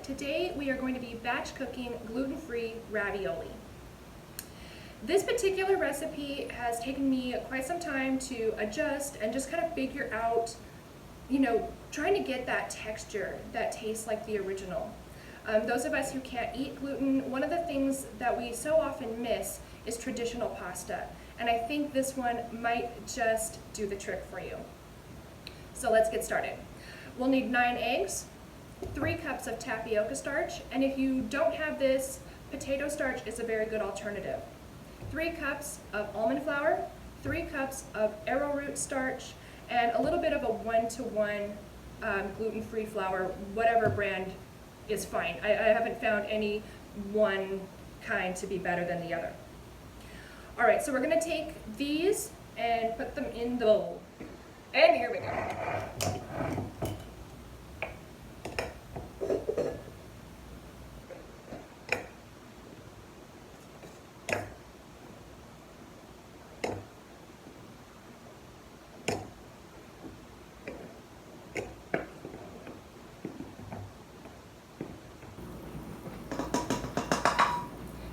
Today we are going to be batch cooking gluten-free ravioli. This particular recipe has taken me quite some time to adjust and just kind of figure out, trying to get that texture that tastes like the original. Those of us who can't eat gluten, one of the things that we so often miss is traditional pasta. And I think this one might just do the trick for you. So let's get started. We'll need 9 eggs, 3 cups of tapioca starch, and if you don't have this, potato starch is a very good alternative. 3 cups of almond flour, 3 cups of arrowroot starch, and a little bit of a 1-to-1 gluten-free flour, whatever brand is fine. I haven't found any one kind to be better than the other. All right, so we're going to take these and put them in the bowl. And here we go.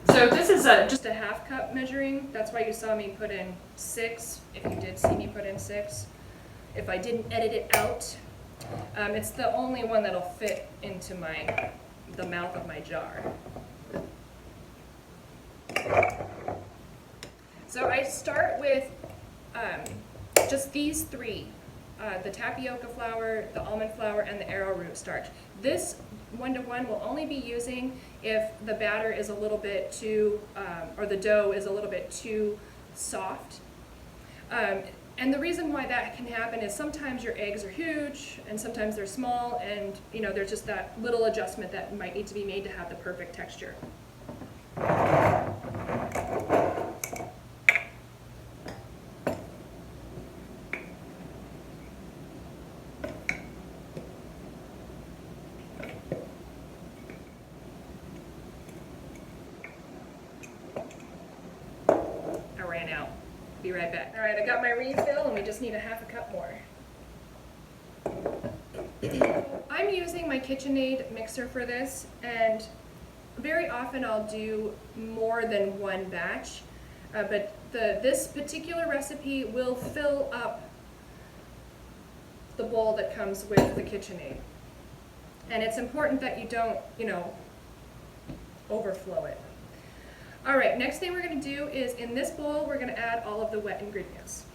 So this is just a half cup measuring. That's why you saw me put in 6, if you did see me put in 6. If I didn't edit it out, it's the only one that'll fit into the mouth of my jar. So I start with just these 3, the tapioca flour, the almond flour, and the arrowroot starch. This 1-to-1 we'll only be using if the batter is a little bit too, or the dough is a little bit too soft. And the reason why that can happen is sometimes your eggs are huge and sometimes they're small, and there's just that little adjustment that might need to be made to have the perfect texture. Be right back. All right, I got my refill and we just need a half a cup more. I'm using my KitchenAid mixer for this, and very often I'll do more than one batch, but this particular recipe will fill up the bowl that comes with the KitchenAid. And it's important that you don't, overflow it. All right, next thing we're going to do is in this bowl, we're going to add all of the wet ingredients.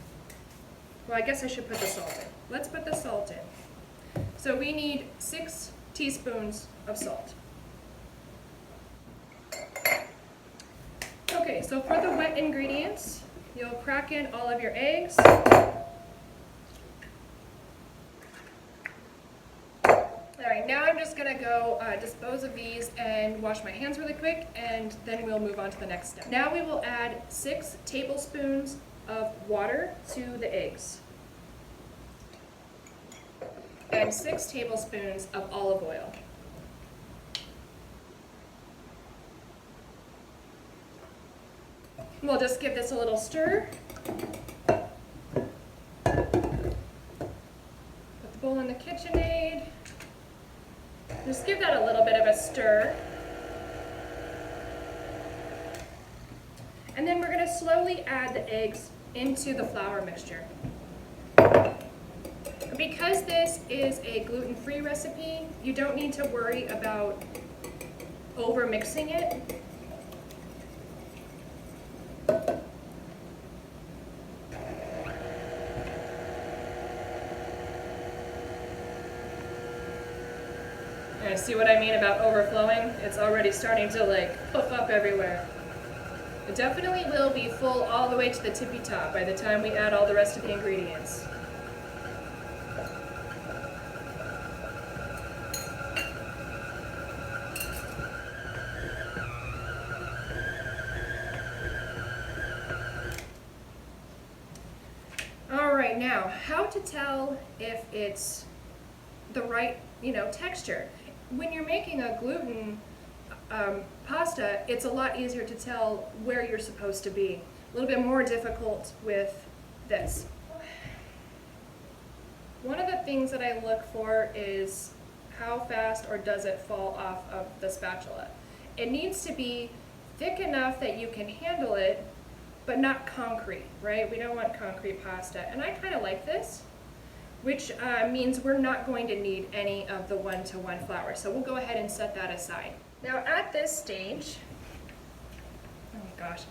Well, I guess I should put the salt in. Let's put the salt in. So we need 6 teaspoons of salt. Okay, so for the wet ingredients, you'll crack in all of your eggs. All right, now I'm just going to go dispose of these and wash my hands really quick, and then we'll move on to the next step. Now we will add 6 tablespoons of water to the eggs and 6 tablespoons of olive oil. We'll just give this a little stir. Put the bowl in the KitchenAid. Just give that a little bit of a stir. And then we're going to slowly add the eggs into the flour mixture. Because this is a gluten-free recipe, you don't need to worry about over-mixing it. See what I mean about overflowing? It's already starting to puff up everywhere. It definitely will be full all the way to the tippy top by the time we add all the rest of the ingredients. All right, now how to tell if it's the right, texture. When you're making a gluten pasta, it's a lot easier to tell where you're supposed to be. A little bit more difficult with this. One of the things that I look for is how fast or does it fall off of the spatula. It needs to be thick enough that you can handle it, but not concrete, right? We don't want concrete pasta. And I kind of like this, which means we're not going to need any of the 1-to-1 flour. So we'll go ahead and set that aside. Now at this stage, oh my gosh,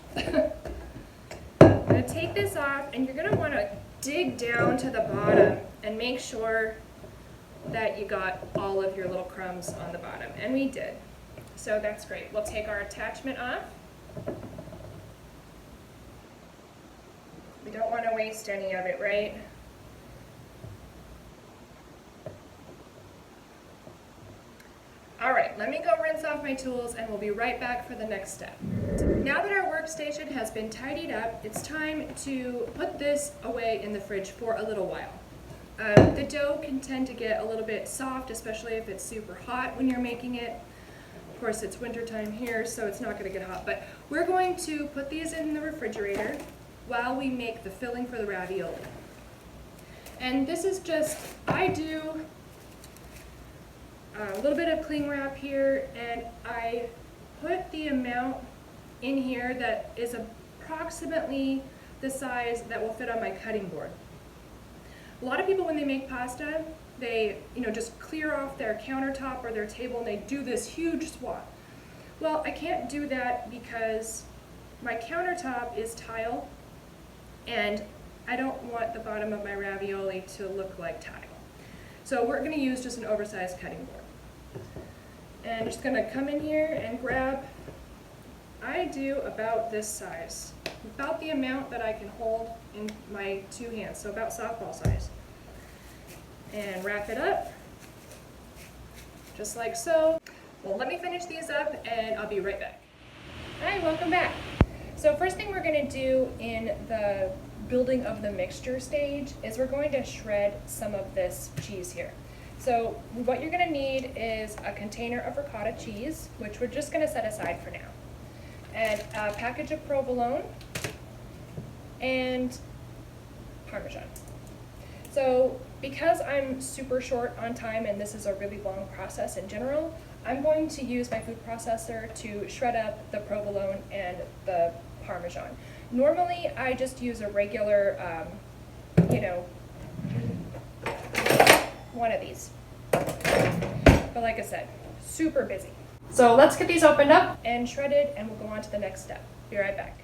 I'm gonna take this off, and you're gonna wanna dig down to the bottom and make sure that you got all of your little crumbs on the bottom, and we did. So that's great. We'll take our attachment off. We don't want to waste any of it, right? All right, let me go rinse off my tools and we'll be right back for the next step. Now that our workstation has been tidied up, it's time to put this away in the fridge for a little while. The dough can tend to get a little bit soft, especially if it's super hot when you're making it. Of course, it's wintertime here, so it's not going to get hot, but we're going to put these in the refrigerator while we make the filling for the ravioli. And this is just, I do a little bit of cling wrap here, and I put the amount in here that is approximately the size that will fit on my cutting board. A lot of people, when they make pasta, they just clear off their countertop or their table and they do this huge swath. Well, I can't do that because my countertop is tile and I don't want the bottom of my ravioli to look like tile. So we're going to use just an oversized cutting board. And I'm just going to come in here and grab, I do about this size, about the amount that I can hold in my two hands, so about softball size. And wrap it up, just like so. Well, let me finish these up and I'll be right back. Hi, welcome back. So first thing we're going to do in the building of the mixture stage is we're going to shred some of this cheese here. So what you're going to need is a container of ricotta cheese, which we're just going to set aside for now, and a package of provolone and Parmesan. So because I'm super short on time and this is a really long process in general, I'm going to use my food processor to shred up the provolone and the Parmesan. Normally I just use a regular, one of these. But like I said, super busy. So let's get these opened up and shredded and we'll go on to the next step. Be right back.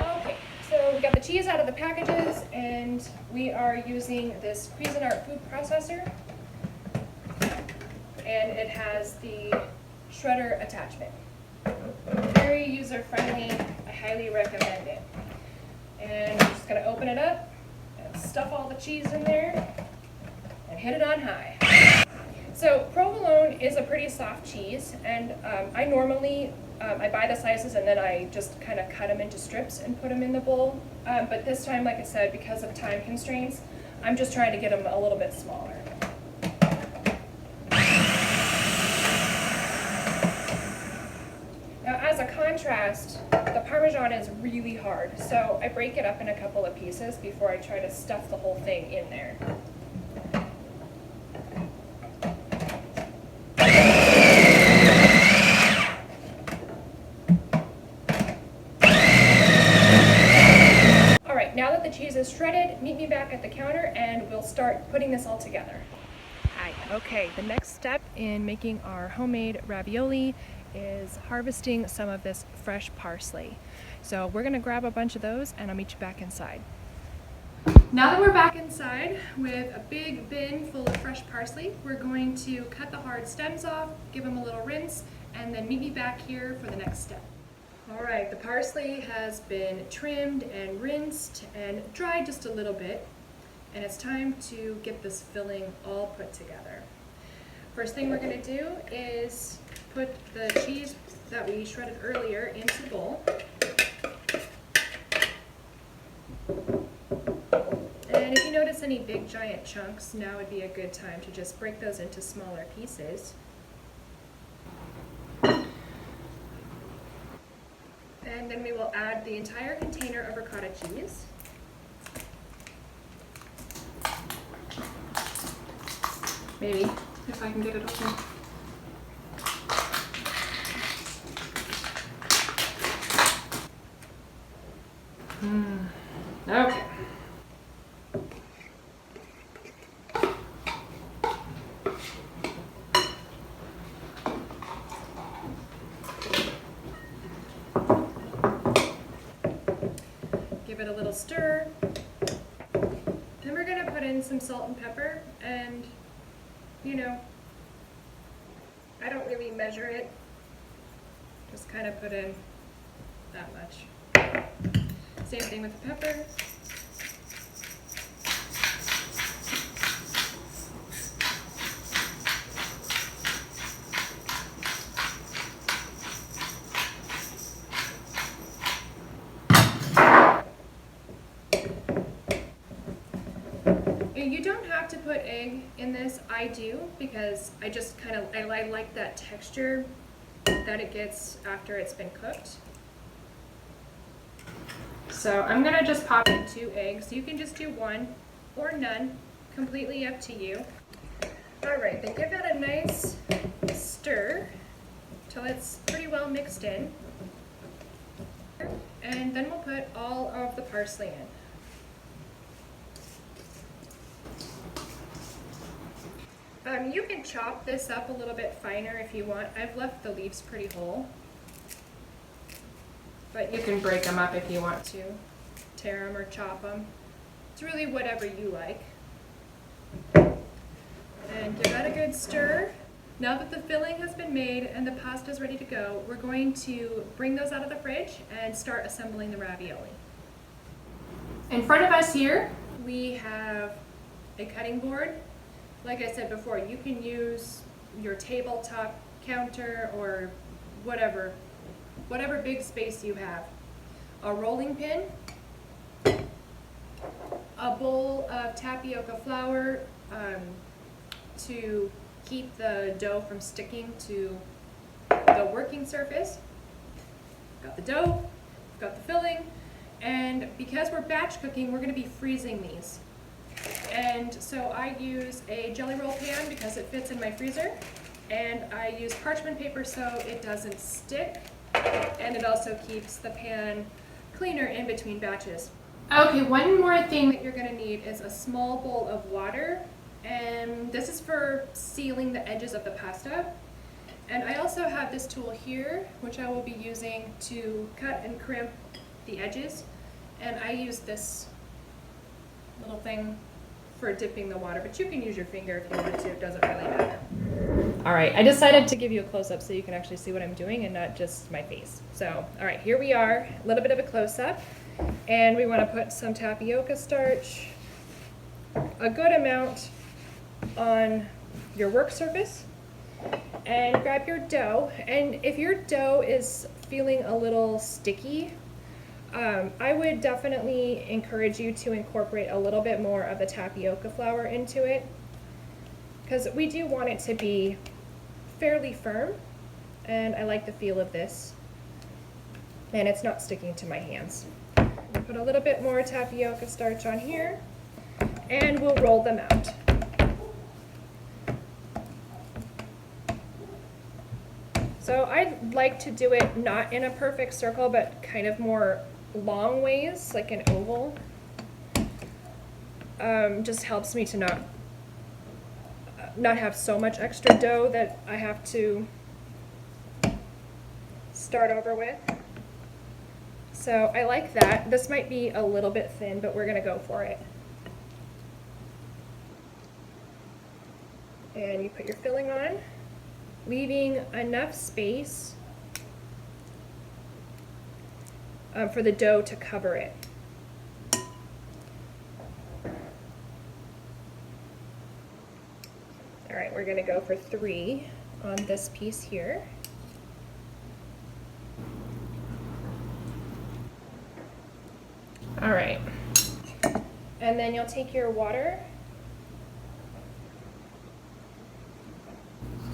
Okay. So we got the cheese out of the packages and we are using this Cuisinart food processor, and it has the shredder attachment. Very user friendly, I highly recommend it. And I'm just going to open it up and stuff all the cheese in there and hit it on high. So provolone is a pretty soft cheese, and I normally I buy the slices and then I just kind of cut them into strips and put them in the bowl. But this time, like I said, because of time constraints, I'm just trying to get them a little bit smaller. Now, as a contrast, the Parmesan is really hard, so I break it up in a couple of pieces before I try to stuff the whole thing in there. Now that the cheese is shredded, meet me back at the counter and we'll start putting this all together. Hi, okay, the next step in making our homemade ravioli is harvesting some of this fresh parsley. So we're gonna grab a bunch of those and I'll meet you back inside. Now that we're back inside with a big bin full of fresh parsley, we're going to cut the hard stems off, give them a little rinse, and then meet me back here for the next step. All right, the parsley has been trimmed and rinsed and dried just a little bit, and it's time to get this filling all put together. First thing we're going to do is put the cheese that we shredded earlier into the bowl. And if you notice any big giant chunks, now would be a good time to just break those into smaller pieces. And then we will add the entire container of ricotta cheese. Maybe if I can get it open. Okay. Give it a little stir. Then we're going to put in some salt and pepper, and you know, I don't really measure it. Just kind of put in that much. Same thing with the pepper. You don't have to put egg in this. I do, because I just kind of, I like that texture that it gets after it's been cooked. So I'm gonna just pop in 2 eggs. You can just do 1 or none, completely up to you. All right, then give that a nice stir till it's pretty well mixed in. And then we'll put all of the parsley in. You can chop this up a little bit finer if you want. I've left the leaves pretty whole, but you can break them up if you want to, tear them or chop them. It's really whatever you like. And give that a good stir. Now that the filling has been made and the pasta is ready to go, we're going to bring those out of the fridge and start assembling the ravioli. In front of us here, we have a cutting board. Like I said before, you can use your tabletop counter or whatever big space you have. A rolling pin, a bowl of tapioca flour to keep the dough from sticking to the working surface. Got the dough, got the filling, and because we're batch cooking, we're going to be freezing these. And so I use a jelly roll pan because it fits in my freezer, and I use parchment paper so it doesn't stick, and it also keeps the pan cleaner in between batches. Okay, one more thing that you're going to need is a small bowl of water, and this is for sealing the edges of the pasta. And I also have this tool here, which I will be using to cut and crimp the edges, and I use this little thing for dipping the water, but you can use your finger if you want to, it doesn't really matter. All right, I decided to give you a close-up so you can actually see what I'm doing and not just my face. So, all right, here we are, a little bit of a close-up, and we want to put some tapioca starch, a good amount on your work surface, and grab your dough. And if your dough is feeling a little sticky, I would definitely encourage you to incorporate a little bit more of the tapioca flour into it, because we do want it to be fairly firm, and I like the feel of this, and it's not sticking to my hands. Put a little bit more tapioca starch on here, and we'll roll them out. So I like to do it not in a perfect circle, but kind of more long ways, like an oval. Just helps me to not have so much extra dough that I have to start over with. So I like that. This might be a little bit thin, but we're gonna go for it. And you put your filling on, leaving enough space for the dough to cover it. All right, we're gonna go for 3 on this piece here. All right, and then you'll take your water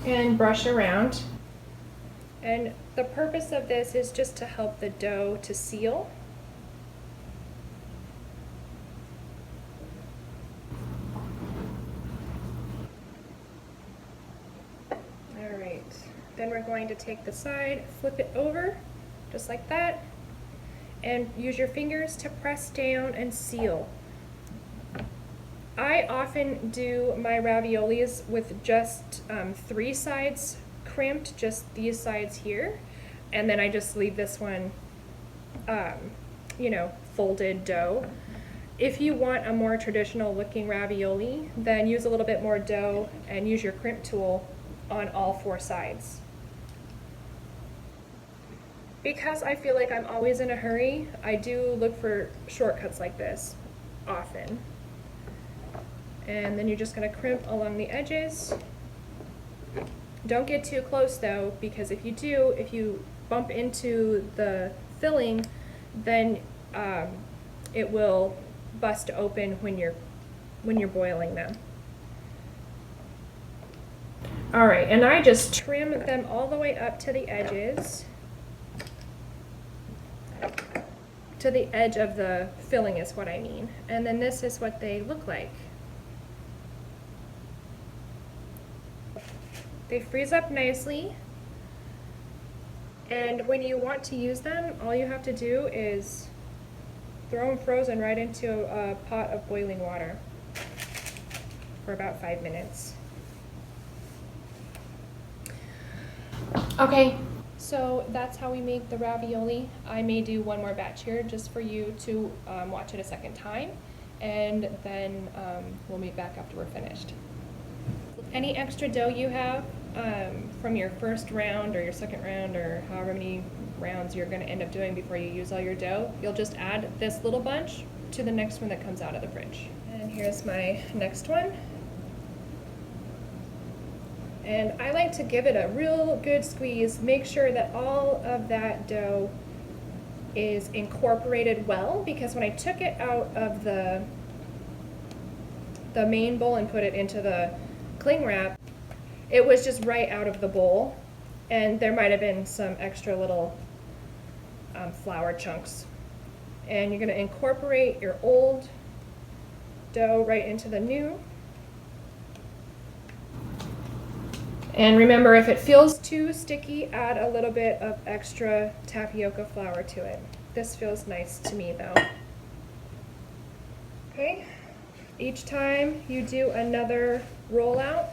and brush around. And the purpose of this is just to help the dough to seal. Then we're going to take the side, flip it over, just like that, and use your fingers to press down and seal. I often do my raviolis with just 3 sides crimped, just these sides here, and then I just leave this one, you know, folded dough. If you want a more traditional looking ravioli, then use a little bit more dough and use your crimp tool on all 4 sides. Because I feel like I'm always in a hurry, I do look for shortcuts like this often. And then you're just going to crimp along the edges. Don't get too close though, because if you do, if you bump into the filling, then it will bust open when you're boiling them. All right, and I just trim them all the way up to the edges. To the edge of the filling is what I mean. And then this is what they look like. They freeze up nicely. And when you want to use them, all you have to do is throw them frozen right into a pot of boiling water for about 5 minutes. Okay, so that's how we make the ravioli. I may do one more batch here just for you to watch it a second time, and then we'll meet back after we're finished. Any extra dough you have from your first round or your second round or however many rounds you're going to end up doing before you use all your dough, you'll just add this little bunch to the next one that comes out of the fridge. And here's my next one. And I like to give it a real good squeeze. Make sure that all of that dough is incorporated well, because when I took it out of the main bowl and put it into the cling wrap, it was just right out of the bowl, and there might have been some extra little flour chunks. And you're going to incorporate your old dough right into the new. And remember, if it feels too sticky, add a little bit of extra tapioca flour to it. This feels nice to me though. Okay, each time you do another rollout,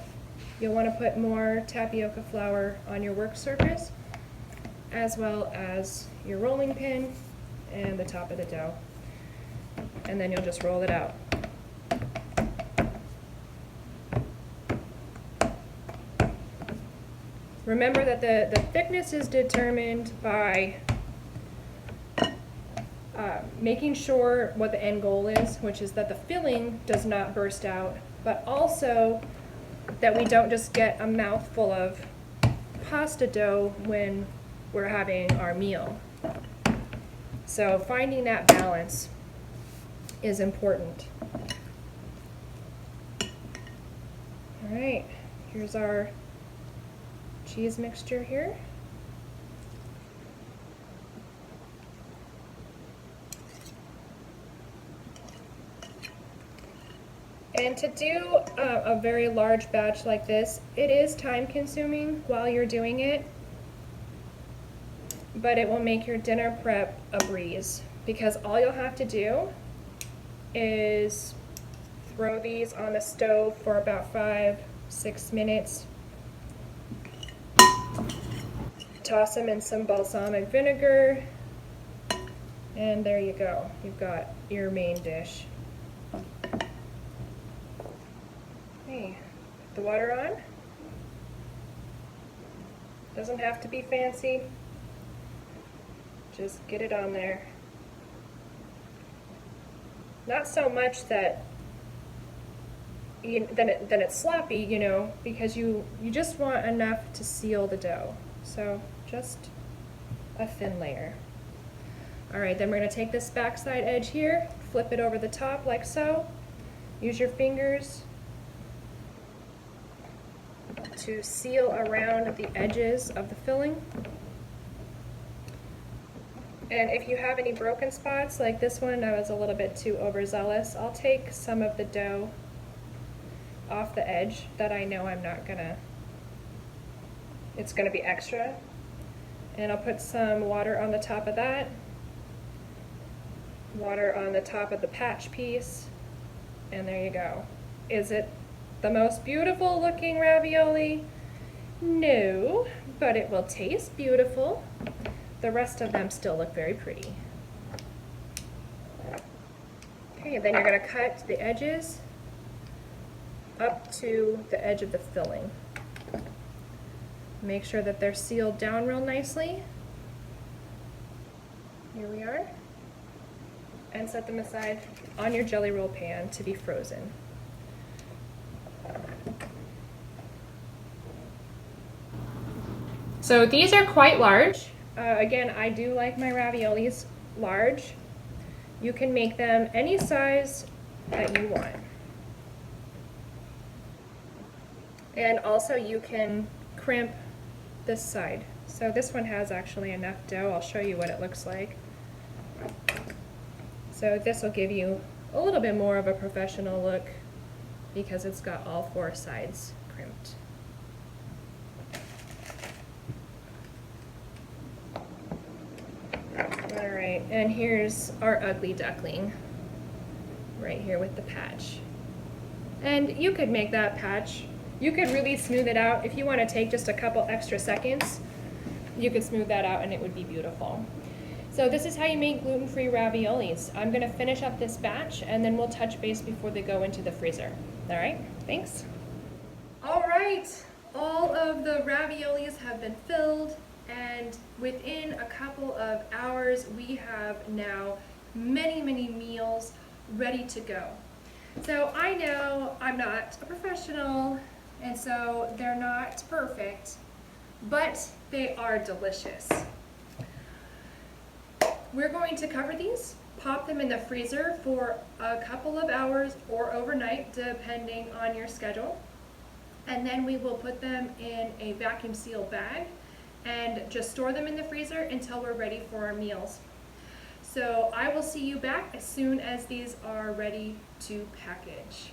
you'll want to put more tapioca flour on your work surface, as well as your rolling pin and the top of the dough. And then you'll just roll it out. Remember that the thickness is determined by making sure what the end goal is, which is that the filling does not burst out, but also that we don't just get a mouthful of pasta dough when we're having our meal. So finding that balance is important. All right, here's our cheese mixture here. And to do a very large batch like this, it is time consuming while you're doing it, but it will make your dinner prep a breeze, because all you'll have to do is throw these on the stove for about 5-6 minutes. Toss them in some balsamic vinegar, and there you go. You've got your main dish. Okay, put the water on. Doesn't have to be fancy. Just get it on there. Not so much that then it's sloppy, you know, because you just want enough to seal the dough. So just a thin layer. All right, then we're going to take this backside edge here, flip it over the top like so. Use your fingers to seal around the edges of the filling. And if you have any broken spots, like this one, I was a little bit too overzealous, I'll take some of the dough off the edge that I know I'm not gonna it's going to be extra. And I'll put some water on the top of that, water on the top of the patch piece, and there you go. Is it the most beautiful looking ravioli? No, but it will taste beautiful. The rest of them still look very pretty. Okay, then you're going to cut the edges up to the edge of the filling. Make sure that they're sealed down real nicely. Here we are. And set them aside on your jelly roll pan to be frozen. So these are quite large. Again, I do like my raviolis large. You can make them any size that you want. And also you can crimp this side. So this one has actually enough dough. I'll show you what it looks like. So this will give you a little bit more of a professional look because it's got all four sides crimped. All right, and here's our ugly duckling right here with the patch. And you could make that patch, you could really smooth it out. If you want to take just a couple extra seconds, you could smooth that out and it would be beautiful. So this is how you make gluten-free raviolis. I'm going to finish up this batch and then we'll touch base before they go into the freezer. All right, thanks. All right, all of the raviolis have been filled, and within a couple of hours we have now many meals ready to go. So I know I'm not a professional and so they're not perfect, but they are delicious. We're going to cover these, pop them in the freezer for a couple of hours or overnight depending on your schedule, and then we will put them in a vacuum sealed bag and just store them in the freezer until we're ready for our meals. So I will see you back as soon as these are ready to package.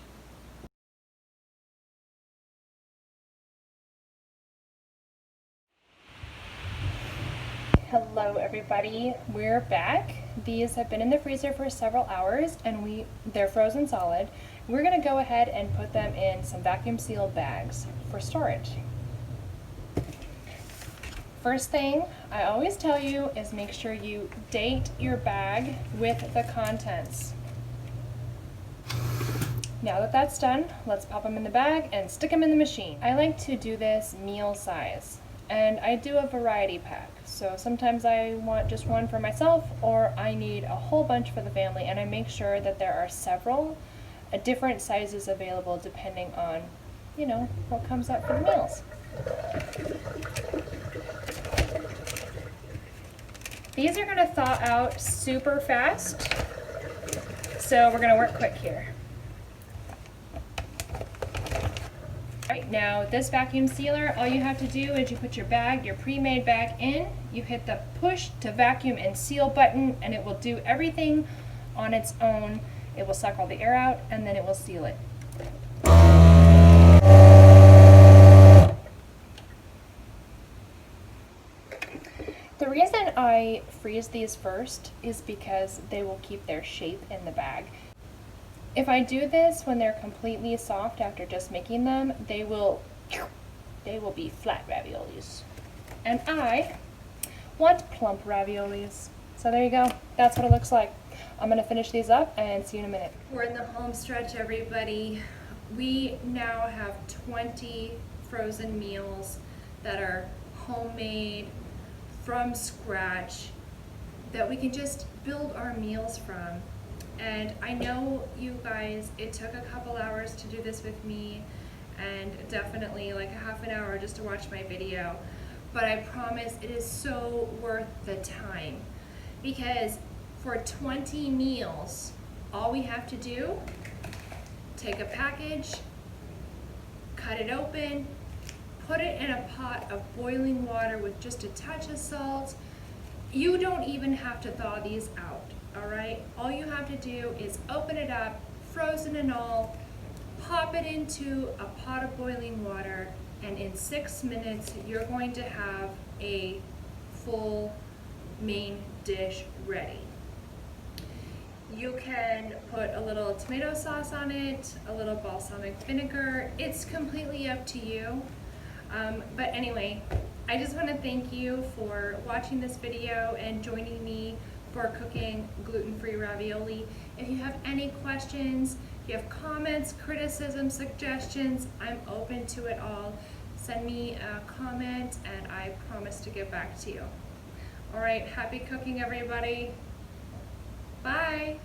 Hello everybody, we're back. These have been in the freezer for several hours and they're frozen solid. We're going to go ahead and put them in some vacuum sealed bags for storage. First thing I always tell you is make sure you date your bag with the contents. Now that that's done, let's pop them in the bag and stick them in the machine. I like to do this meal size, and I do a variety pack. So sometimes I want just one for myself, or I need a whole bunch for the family, and I make sure that there are several different sizes available depending on, you know, what comes up for the meals. These are going to thaw out super fast, so we're going to work quick here. Right, now this vacuum sealer, all you have to do is you put your bag, your pre-made bag in, you hit the push to vacuum and seal button, and it will do everything on its own. It will suck all the air out and then it will seal it. The reason I freeze these first is because they will keep their shape in the bag. If I do this when they're completely soft after just making them, they will be flat raviolis. And I want plump raviolis. So there you go. That's what it looks like. I'm going to finish these up and see you in a minute. We're in the home stretch, everybody. We now have 20 frozen meals that are homemade, from scratch, that we can just build our meals from. And I know you guys, it took a couple hours to do this with me, and definitely like a half an hour just to watch my video, but I promise it is so worth the time, because for 20 meals, all we have to do, take a package, cut it open, put it in a pot of boiling water with just a touch of salt. You don't even have to thaw these out. All right, all you have to do is open it up, frozen and all, pop it into a pot of boiling water, and in 6 minutes you're going to have a full main dish ready. You can put a little tomato sauce on it, a little balsamic vinegar. It's completely up to you. But anyway, I just want to thank you for watching this video and joining me for cooking gluten-free ravioli. If you have any questions, if you have comments, criticisms, suggestions, I'm open to it all. Send me a comment and I promise to get back to you. All right, happy cooking, everybody. Bye.